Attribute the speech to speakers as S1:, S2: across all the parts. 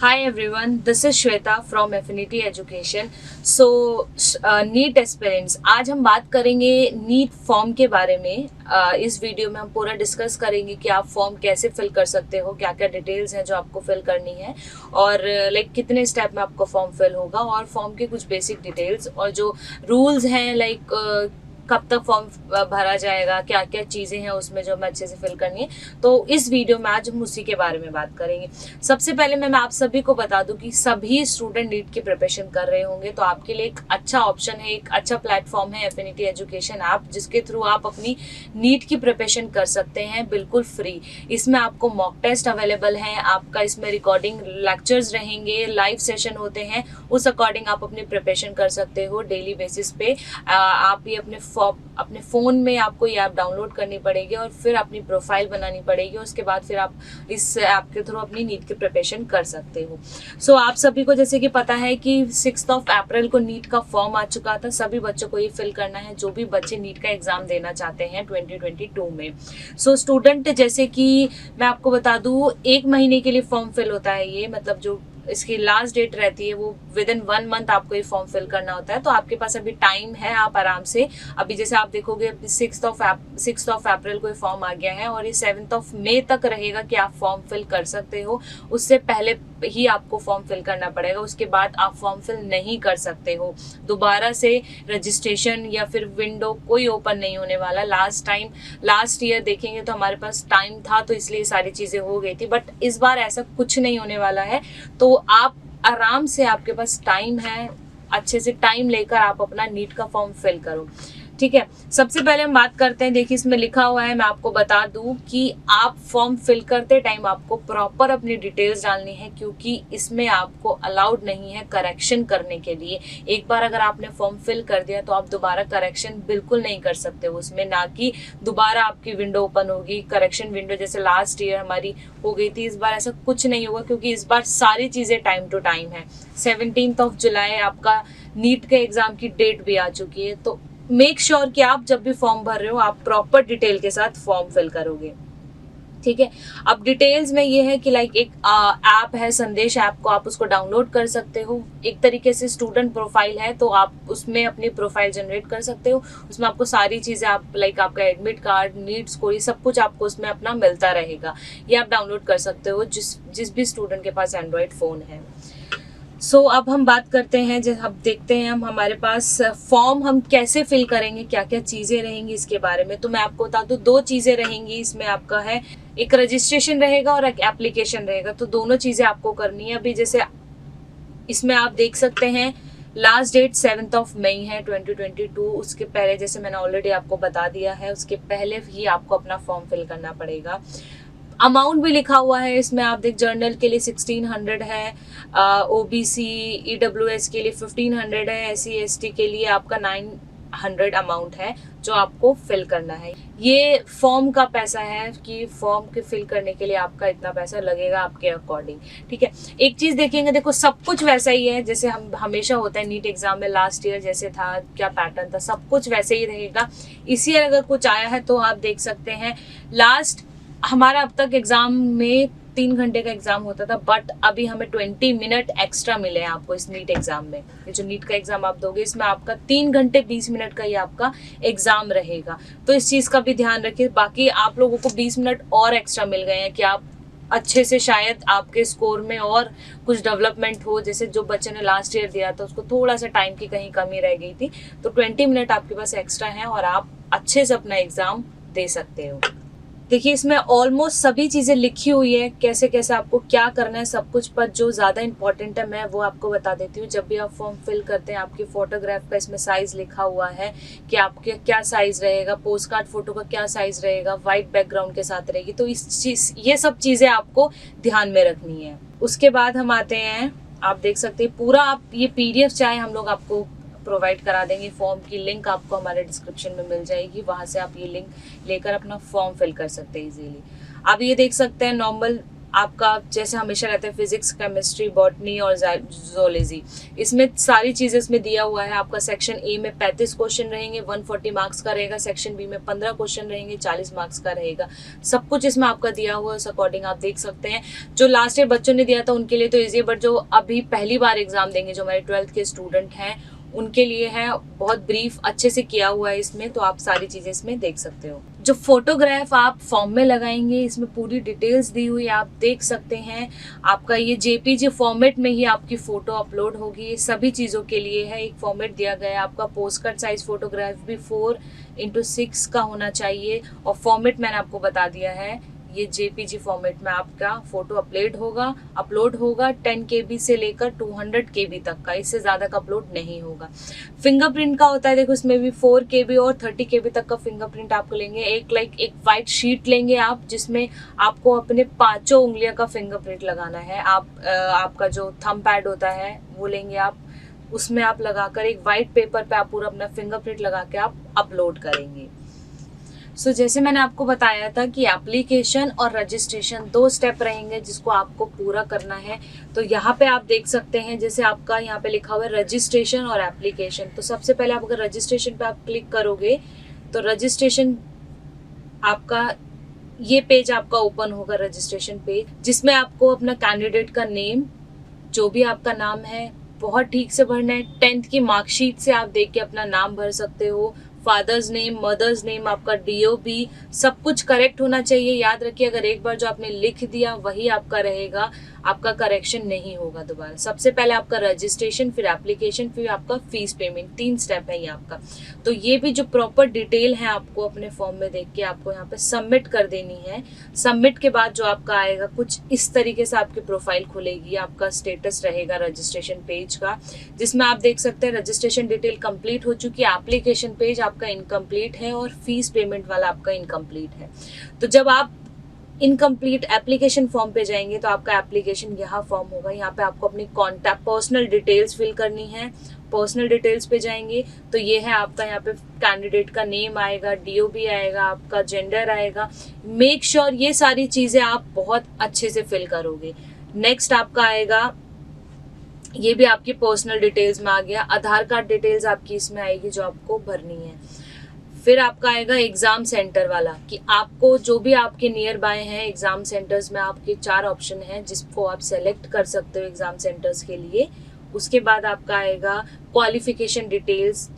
S1: Hi everyone, this is Shweta from Affinity Education. So, NEET aspirants, आज हम बात करेंगे नीट फॉर्म के बारे में। इस वीडियो में हम पूरा डिस्कस करेंगे कि आप फॉर्म कैसे फिल कर सकते हो, क्या क्या डिटेल्स हैं जो आपको फिल करनी है और कितने स्टेप में आपको फॉर्म फिल होगा और फॉर्म के कुछ बेसिक डिटेल्स और जो रूल्स हैं कब तक फॉर्म भरा जाएगा, क्या क्या चीज़ें हैं उसमें जो हमें अच्छे से फिल करनी है। तो इस वीडियो में आज हम उसी के बारे में बात करेंगे। सबसे पहले मैं आप सभी को बता दूं कि सभी स्टूडेंट नीट की प्रिपरेशन कर रहे होंगे, तो आपके लिए एक अच्छा ऑप्शन है, एक अच्छा प्लेटफॉर्म है एफिनिटी एजुकेशन ऐप, जिसके थ्रू आप अपनी नीट की प्रिपरेशन कर सकते हैं बिल्कुल फ्री। इसमें आपको मॉक टेस्ट अवेलेबल है, आपका इसमें रिकॉर्डिंग लेक्चर्स रहेंगे, लाइव सेशन होते हैं, उस अकॉर्डिंग आप अपनी प्रिपरेशन कर सकते हो डेली बेसिस पे। आप ये अपने फ़ोन में आपको ये ऐप डाउनलोड करनी पड़ेगी और फिर अपनी प्रोफाइल बनानी पड़ेगी। उसके बाद फिर आप इस ऐप के थ्रू अपनी नीट की प्रिपरेशन कर सकते हो। सो आप सभी को जैसे कि पता है कि 6 अप्रैल को नीट का फॉर्म आ चुका था। सभी बच्चों को ये फिल करना है जो भी बच्चे नीट का एग्ज़ाम देना चाहते हैं 2022 में। सो स्टूडेंट, जैसे कि मैं आपको बता दूँ, 1 महीने के लिए फॉर्म फिल होता है ये, मतलब जो इसकी लास्ट डेट रहती है वो विद इन 1 मंथ आपको ये फॉर्म फिल करना होता है। तो आपके पास अभी टाइम है, आप आराम से अभी जैसे आप देखोगे 6 अप्रैल को ये फॉर्म आ गया है और ये 7 मई तक रहेगा कि आप फॉर्म फिल कर सकते हो। उससे पहले ही आपको फॉर्म फिल करना पड़ेगा, उसके बाद आप फॉर्म फिल नहीं कर सकते हो। दोबारा से रजिस्ट्रेशन या फिर विंडो कोई ओपन नहीं होने वाला। लास्ट ईयर देखेंगे तो हमारे पास टाइम था तो इसलिए सारी चीज़ें हो गई थी, बट इस बार ऐसा कुछ नहीं होने वाला है। तो आप आराम से, आपके पास टाइम है, अच्छे से टाइम लेकर आप अपना नीट का फॉर्म फिल करो, ठीक है। सबसे पहले हम बात करते हैं, देखिए इसमें लिखा हुआ है, मैं आपको बता दूं कि आप फॉर्म फिल करते टाइम आपको प्रॉपर अपनी डिटेल्स डालनी है, क्योंकि इसमें आपको अलाउड नहीं है करेक्शन करने के लिए। एक बार अगर आपने फॉर्म फिल कर दिया तो आप दोबारा करेक्शन बिल्कुल नहीं कर सकते हो उसमें, ना कि दोबारा आपकी विंडो ओपन होगी, करेक्शन विंडो जैसे लास्ट ईयर हमारी हो गई थी। इस बार ऐसा कुछ नहीं होगा, क्योंकि इस बार सारी चीज़ें टाइम टू टाइम है। 17 जुलाई आपका नीट के एग्ज़ाम की डेट भी आ चुकी है। तो मेक श्योर कि आप जब भी फॉर्म भर रहे हो आप प्रॉपर डिटेल के साथ फॉर्म फिल करोगे, ठीक है। अब डिटेल्स में ये है कि एक ऐप है, संदेश ऐप को आप उसको डाउनलोड कर सकते हो। एक तरीके से स्टूडेंट प्रोफाइल है, तो आप उसमें अपनी प्रोफाइल जनरेट कर सकते हो। उसमें आपको सारी चीज़ें आप आपका एडमिट कार्ड, नीट स्कोर, ये सब कुछ आपको उसमें अपना मिलता रहेगा। ये आप डाउनलोड कर सकते हो जिस भी स्टूडेंट के पास एंड्रॉयड फ़ोन है। सो अब हम बात करते हैं, जब अब देखते हैं हम हमारे पास फॉर्म हम कैसे फिल करेंगे, क्या क्या चीज़ें रहेंगी इसके बारे में। तो मैं आपको बता दूं, 2 चीज़ें रहेंगी इसमें। आपका है एक रजिस्ट्रेशन रहेगा और एक एप्लीकेशन रहेगा, तो दोनों चीज़ें आपको करनी है। अभी जैसे इसमें आप देख सकते हैं लास्ट डेट 7 मई है 2022। उसके पहले, जैसे मैंने ऑलरेडी आपको बता दिया है, उसके पहले ही आपको अपना फॉर्म फिल करना पड़ेगा। अमाउंट भी लिखा हुआ है इसमें, आप देख, जर्नल के लिए 1600 है, ओबीसी ईडब्ल्यूएस के लिए 1500 है, एससी एसटी के लिए आपका 900 अमाउंट है जो आपको फिल करना है। ये फॉर्म का पैसा है कि फॉर्म के फिल करने के लिए आपका इतना पैसा लगेगा आपके अकॉर्डिंग, ठीक है। एक चीज़ देखेंगे, देखो सब कुछ वैसा ही है जैसे हम हमेशा होता है नीट एग्जाम में। लास्ट ईयर जैसे था, क्या पैटर्न था, सब कुछ वैसे ही रहेगा। इसी ईयर अगर कुछ आया है तो आप देख सकते हैं, लास्ट हमारा अब तक एग्जाम में 3 घंटे का एग्जाम होता था, बट अभी हमें 20 मिनट एक्स्ट्रा मिले हैं आपको इस नीट एग्जाम में। ये जो नीट का एग्जाम आप दोगे, इसमें आपका 3 घंटे 20 मिनट का ही आपका एग्जाम रहेगा। तो इस चीज़ का भी ध्यान रखिए। बाकी आप लोगों को 20 मिनट और एक्स्ट्रा मिल गए हैं कि आप अच्छे से, शायद आपके स्कोर में और कुछ डेवलपमेंट हो। जैसे जो बच्चे ने लास्ट ईयर दिया था उसको थोड़ा सा टाइम की कहीं कमी रह गई थी, तो 20 मिनट आपके पास एक्स्ट्रा है और आप अच्छे से अपना एग्जाम दे सकते हो। देखिए इसमें ऑलमोस्ट सभी चीज़ें लिखी हुई है, कैसे कैसे आपको क्या करना है सब कुछ, पर जो ज़्यादा इंपॉर्टेंट है मैं वो आपको बता देती हूँ। जब भी आप फॉर्म फिल करते हैं, आपकी फ़ोटोग्राफ का इसमें साइज़ लिखा हुआ है कि आपके क्या साइज़ रहेगा, पोस्ट कार्ड फ़ोटो का क्या साइज़ रहेगा, वाइट बैकग्राउंड के साथ रहेगी। तो ये सब चीज़ें आपको ध्यान में रखनी है। उसके बाद हम आते हैं, आप देख सकते हैं पूरा, आप ये PDF चाहे हम लोग आपको प्रोवाइड करा देंगे। फॉर्म की लिंक आपको हमारे डिस्क्रिप्शन में मिल जाएगी, वहाँ से आप ये लिंक लेकर अपना फॉर्म फिल कर सकते हैं इजीली। आप ये देख सकते हैं, नॉर्मल आपका जैसे हमेशा रहता है फिजिक्स, केमिस्ट्री, बॉटनी और जूलॉजी, इसमें सारी चीज़ें इसमें दिया हुआ है। आपका सेक्शन ए में 35 क्वेश्चन रहेंगे, 140 मार्क्स का रहेगा। सेक्शन बी में 15 क्वेश्चन रहेंगे, 40 मार्क्स का रहेगा। सब कुछ इसमें आपका दिया हुआ है, उस अकॉर्डिंग आप देख सकते हैं। जो लास्ट ईयर बच्चों ने दिया था उनके लिए तो ईजी है, बट जो अभी पहली बार एग्जाम देंगे, जो हमारे 12th के स्टूडेंट हैं, उनके लिए है बहुत ब्रीफ अच्छे से किया हुआ है इसमें, तो आप सारी चीजें इसमें देख सकते हो। जो फोटोग्राफ आप फॉर्म में लगाएंगे, इसमें पूरी डिटेल्स दी हुई आप देख सकते हैं। आपका ये जेपीजी फॉर्मेट में ही आपकी फोटो अपलोड होगी। ये सभी चीज़ों के लिए है, एक फॉर्मेट दिया गया है। आपका पोस्टकार्ड साइज फोटोग्राफ भी 4x6 का होना चाहिए, और फॉर्मेट मैंने आपको बता दिया है, ये जेपीजी फॉर्मेट में आपका फोटो अपलोड होगा 10 KB से लेकर 200 KB तक का, इससे ज़्यादा का अपलोड नहीं होगा। फिंगरप्रिंट का होता है, देखो इसमें भी 4 KB और 30 KB तक का फिंगरप्रिंट आपको लेंगे। एक वाइट शीट लेंगे आप, जिसमें आपको अपने 5 उंगलियों का फिंगरप्रिंट लगाना है। आपका जो थंब पैड होता है वो लेंगे आप, उसमें आप लगाकर एक वाइट पेपर पे आप पूरा अपना फिंगरप्रिंट लगा के आप अपलोड करेंगे। सो जैसे मैंने आपको बताया था कि एप्लीकेशन और रजिस्ट्रेशन 2 स्टेप रहेंगे जिसको आपको पूरा करना है। तो यहाँ पे आप देख सकते हैं, जैसे आपका यहाँ पे लिखा हुआ है रजिस्ट्रेशन और एप्लीकेशन। तो सबसे पहले आप अगर रजिस्ट्रेशन पे आप क्लिक करोगे तो रजिस्ट्रेशन आपका ये पेज आपका ओपन होगा, रजिस्ट्रेशन पेज, जिसमें आपको अपना कैंडिडेट का नेम, जो भी आपका नाम है, बहुत ठीक से भरना है। 10th की मार्कशीट से आप देख के अपना नाम भर सकते हो। फादर्स नेम, मदर्स नेम, आपका DOB, सब कुछ करेक्ट होना चाहिए। याद रखिए, अगर एक बार जो आपने लिख दिया वही आपका रहेगा, आपका करेक्शन नहीं होगा दोबारा। सबसे पहले आपका रजिस्ट्रेशन, फिर एप्लीकेशन, फिर आपका फीस पेमेंट, 3 स्टेप है ये आपका। तो ये भी जो प्रॉपर डिटेल है आपको अपने फॉर्म में देख के आपको यहाँ पे सबमिट कर देनी है। सबमिट के बाद जो आपका आएगा कुछ इस तरीके से आपकी प्रोफाइल खुलेगी, आपका स्टेटस रहेगा रजिस्ट्रेशन पेज का, जिसमें आप देख सकते हैं रजिस्ट्रेशन डिटेल कंप्लीट हो चुकी है, एप्लीकेशन पेज आपका इनकम्प्लीट है और फीस पेमेंट वाला आपका इनकम्प्लीट है। तो जब आप इनकम्प्लीट एप्लीकेशन फॉर्म पे जाएंगे तो आपका एप्लीकेशन यहाँ फॉर्म होगा। यहाँ पे आपको अपनी कॉन्टैक्ट पर्सनल डिटेल्स फिल करनी है। पर्सनल डिटेल्स पे जाएंगे तो ये है आपका, यहाँ पे कैंडिडेट का नेम आएगा, DOB आएगा, आपका जेंडर आएगा। मेक श्योर ये सारी चीज़ें आप बहुत अच्छे से फिल करोगे। नेक्स्ट आपका आएगा, ये भी आपकी पर्सनल डिटेल्स में आ गया। आधार कार्ड डिटेल्स आपकी इसमें आएगी जो आपको भरनी है। फिर आपका आएगा एग्जाम सेंटर वाला, कि आपको जो भी आपके नियर बाय हैं एग्जाम सेंटर्स में, आपके 4 ऑप्शन हैं जिसको आप सेलेक्ट कर सकते हो एग्जाम सेंटर्स के लिए। उसके बाद आपका आएगा क्वालिफिकेशन डिटेल्स,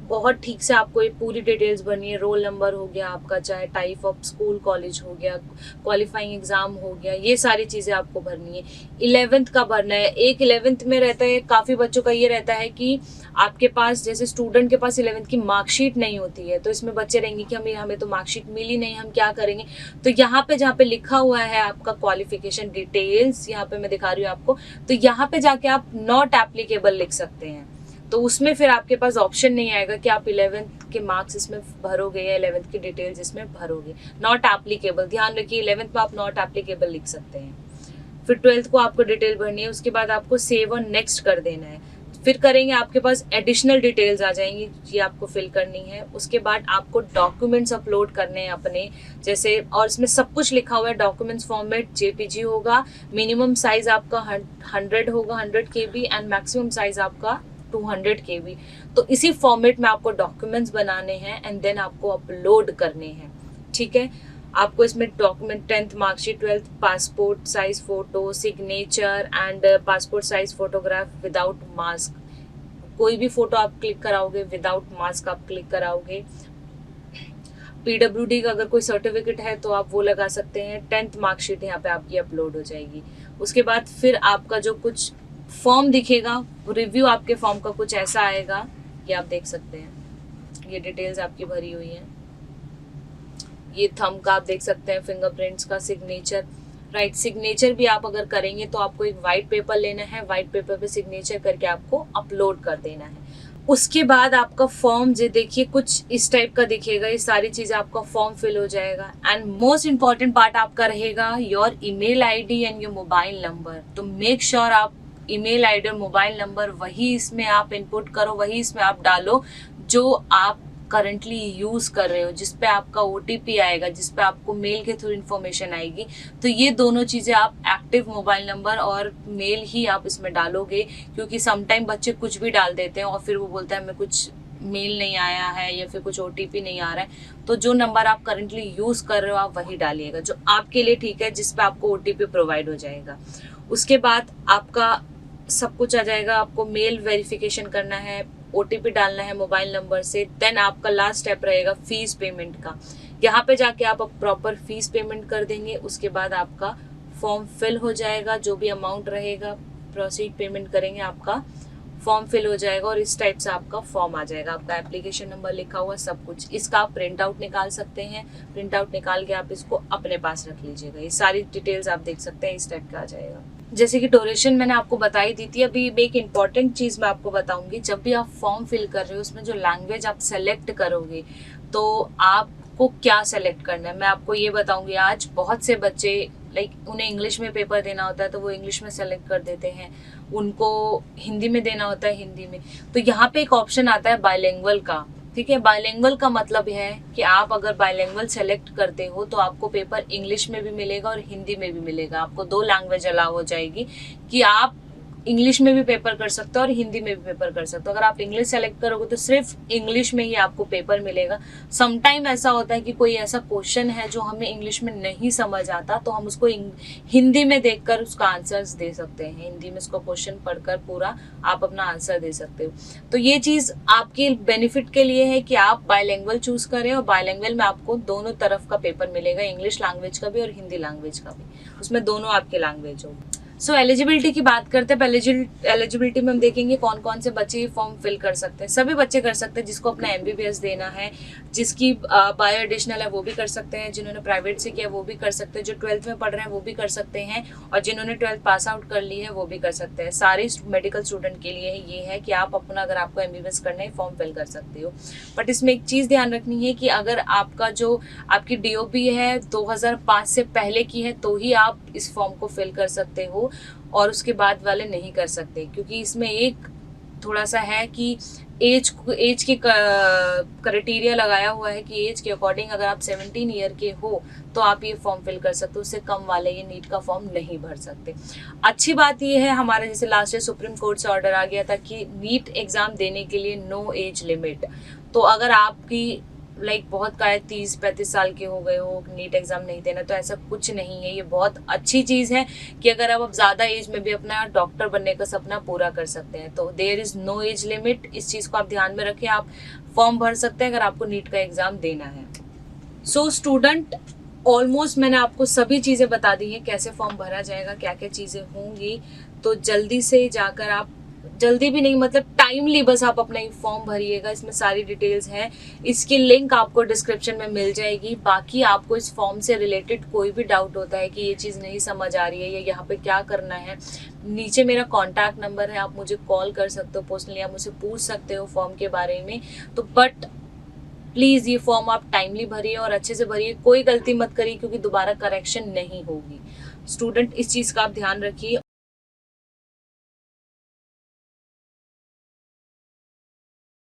S1: बहुत ठीक से आपको ये पूरी डिटेल्स भरनी है। रोल नंबर हो गया आपका, चाहे टाइप ऑफ स्कूल कॉलेज हो गया, क्वालिफाइंग एग्जाम हो गया, ये सारी चीज़ें आपको भरनी है। 11th का भरना है। एक 11th में रहता है, काफ़ी बच्चों का ये रहता है कि आपके पास, जैसे स्टूडेंट के पास 11th की मार्कशीट नहीं होती है, तो इसमें बच्चे रहेंगे कि हमें तो मार्कशीट मिली नहीं, हम क्या करेंगे। तो यहाँ पे जहाँ पे लिखा हुआ है आपका क्वालिफिकेशन डिटेल्स, यहाँ पे मैं दिखा रही हूँ आपको, तो यहाँ पे जाके आप नॉट एप्लीकेबल लिख सकते हैं। तो उसमें फिर आपके पास ऑप्शन नहीं आएगा कि आप 11th के मार्क्स इसमें भरोगे या 11th की डिटेल्स इसमें भरोगे। नॉट एप्लीकेबल, ध्यान रखिए 11th में आप नॉट एप्लीकेबल लिख सकते हैं। फिर 12th को आपको डिटेल भरनी है। उसके बाद आपको सेव और नेक्स्ट कर देना है। फिर करेंगे, आपके पास एडिशनल डिटेल्स आ जाएंगी, ये आपको फिल करनी है। उसके बाद आपको डॉक्यूमेंट्स अपलोड करने हैं अपने, जैसे, और इसमें सब कुछ लिखा हुआ है। डॉक्यूमेंट्स फॉर्मेट JPG होगा, मिनिमम साइज आपका 100 होगा, 100 KB, एंड मैक्सिमम साइज आपका 200 KB। तो इसी फॉर्मेट में आपको डॉक्यूमेंट्स बनाने हैं एंड देन आपको अपलोड करने हैं। ठीक है, आपको इसमें document 10th marksheet, 12th passport size photo, signature and passport size photograph without mask, कोई भी फोटो आप क्लिक कराओगे विदाउट मास्क आप क्लिक कराओगे। PWD का अगर कोई सर्टिफिकेट है तो आप वो लगा सकते हैं। 10th मार्कशीट यहाँ पे आपकी अपलोड हो जाएगी। उसके बाद फिर आपका जो कुछ फॉर्म दिखेगा, रिव्यू आपके फॉर्म का कुछ ऐसा आएगा, ये आप देख सकते हैं। ये डिटेल्स आपकी भरी हुई है। ये थंब का आप देख सकते हैं, फिंगरप्रिंट्स का, सिग्नेचर, राइट। सिग्नेचर भी आप अगर करेंगे तो आपको एक वाइट पेपर लेना है, वाइट पेपर पे सिग्नेचर करके आपको अपलोड कर देना है। उसके बाद आपका फॉर्म जो देखिए कुछ इस टाइप का दिखेगा, ये सारी चीज़ें आपका फॉर्म फिल हो जाएगा। एंड मोस्ट इम्पॉर्टेंट पार्ट आपका रहेगा your email ID and your mobile number. तो मेक श्योर आप email ID और मोबाइल नंबर वही इसमें आप इनपुट करो, वही इसमें आप डालो जो आप करंटली यूज कर रहे हो, जिस पे आपका OTP आएगा, जिस पे आपको मेल के थ्रू इन्फॉर्मेशन आएगी, तो ये दोनों चीजें आप एक्टिव मोबाइल नंबर और मेल ही आप इसमें डालोगे। क्योंकि समटाइम बच्चे कुछ भी डाल देते हैं और फिर वो बोलता है मैं कुछ मेल नहीं आया है या फिर कुछ OTP नहीं आ रहा है। तो जो नंबर आप करंटली यूज कर रहे हो आप वही डालिएगा जो आपके लिए ठीक है, जिस पे आपको OTP प्रोवाइड हो जाएगा। उसके बाद आपका सब कुछ आ जाएगा। आपको मेल वेरिफिकेशन करना है, OTP डालना है मोबाइल नंबर से। देन आपका लास्ट स्टेप रहेगा फीस पेमेंट का। यहाँ पे जाके आप प्रॉपर फीस पेमेंट कर देंगे। उसके बाद आपका फॉर्म फिल हो जाएगा, जो भी अमाउंट रहेगा प्रोसीड पेमेंट करेंगे, आपका फॉर्म फिल हो जाएगा और इस टाइप से आपका फॉर्म आ जाएगा। आपका एप्लीकेशन नंबर लिखा हुआ सब कुछ। इसका आप प्रिंट आउट निकाल सकते हैं। प्रिंट आउट निकाल के आप इसको अपने पास रख लीजिएगा। ये सारी डिटेल्स आप देख सकते हैं, इस टाइप का आ जाएगा। जैसे कि ड्यूरेशन मैंने आपको बताई दी थी। अभी एक इम्पॉर्टेंट चीज मैं आपको बताऊंगी। जब भी आप फॉर्म फिल कर रहे हो उसमें जो लैंग्वेज आप सेलेक्ट करोगे तो आपको क्या सेलेक्ट करना है मैं आपको ये बताऊंगी आज। बहुत से बच्चे उन्हें इंग्लिश में पेपर देना होता है तो वो इंग्लिश में सेलेक्ट कर देते हैं, उनको हिंदी में देना होता है हिंदी में। तो यहाँ पे एक ऑप्शन आता है बाइलिंगुअल का। ठीक है, बाइलिंगुअल का मतलब है कि आप अगर बाइलिंगुअल सेलेक्ट करते हो तो आपको पेपर इंग्लिश में भी मिलेगा और हिंदी में भी मिलेगा। आपको 2 लैंग्वेज अलाउ हो जाएगी कि आप इंग्लिश में भी पेपर कर सकते हो और हिंदी में भी पेपर कर सकते हो। अगर आप इंग्लिश सेलेक्ट करोगे तो सिर्फ इंग्लिश में ही आपको पेपर मिलेगा। समटाइम ऐसा होता है कि कोई ऐसा क्वेश्चन है जो हमें इंग्लिश में नहीं समझ आता तो हम उसको हिंदी में देखकर उसका आंसर्स दे सकते हैं। हिंदी में उसको क्वेश्चन पढ़कर पूरा आप अपना आंसर दे सकते हो। तो ये चीज आपके बेनिफिट के लिए है कि आप बाइलिंगुअल चूज करें और बाइलिंगुअल में आपको दोनों तरफ का पेपर मिलेगा, इंग्लिश लैंग्वेज का भी और हिंदी लैंग्वेज का भी। उसमें दोनों आपके लैंग्वेज होगी। सो एलिजिबिलिटी की बात करते हैं। एलिजिबिलिटी में हम देखेंगे कौन कौन से बच्चे ये फॉर्म फिल कर सकते हैं। सभी बच्चे कर सकते हैं जिसको अपना MBBS देना है, जिसकी बायो एडिशनल है वो भी कर सकते हैं, जिन्होंने प्राइवेट से किया वो भी कर सकते हैं, जो 12th में पढ़ रहे हैं वो भी कर सकते हैं और जिन्होंने 12th पास आउट कर ली है वो भी कर सकते हैं। सारे मेडिकल स्टूडेंट के लिए ये है कि आप अपना अगर आपको MBBS करना है फॉर्म फिल कर सकते हो। बट इसमें एक चीज़ ध्यान रखनी है कि अगर आपका जो आपकी DOB है 2005 से पहले की है तो ही आप इस फॉर्म को फिल कर सकते हो और उसके बाद वाले नहीं कर सकते। क्योंकि इसमें एक थोड़ा सा है कि एज के क्राइटेरिया लगाया हुआ है कि एज के अकॉर्डिंग अगर आप 17 ईयर के हो तो आप ये फॉर्म फिल कर सकते हो। उससे कम वाले ये नीट का फॉर्म नहीं भर सकते। अच्छी बात ये है हमारे जैसे लास्ट ईयर सुप्रीम कोर्ट से ऑर्डर आ गया था कि नीट एग्जाम देने के लिए नो एज लिमिट। तो अगर आपकी बहुत का 30-35 साल के हो गए हो नीट एग्जाम नहीं देना, तो ऐसा कुछ नहीं है। ये बहुत अच्छी चीज़ है कि अगर आप ज़्यादा एज में भी अपना डॉक्टर बनने का सपना पूरा कर सकते हैं। तो there is no age limit, इस चीज़ को आप ध्यान में रखें। आप फॉर्म भर सकते हैं अगर आपको नीट का एग्ज़ाम देना है। सो स्टूडेंट, ऑलमोस्ट मैंने आपको सभी चीज़ें बता दी हैं, कैसे फॉर्म भरा जाएगा, क्या क्या चीज़ें होंगी। तो जल्दी से जाकर आप, जल्दी भी नहीं मतलब टाइमली, बस आप अपना फॉर्म भरिएगा। इसमें सारी डिटेल्स हैं, इसकी लिंक आपको डिस्क्रिप्शन में मिल जाएगी। बाकी आपको इस फॉर्म से रिलेटेड कोई भी डाउट होता है कि ये चीज़ नहीं समझ आ रही है या यहाँ पे क्या करना है, नीचे मेरा कॉन्टैक्ट नंबर है, आप मुझे कॉल कर सकते हो पर्सनली, आप मुझसे पूछ सकते हो फॉर्म के बारे में। तो बट प्लीज़ ये फॉर्म आप टाइमली भरिए और अच्छे से भरिए, कोई गलती मत करिए क्योंकि दोबारा करेक्शन नहीं होगी। स्टूडेंट, इस चीज़ का आप ध्यान रखिए।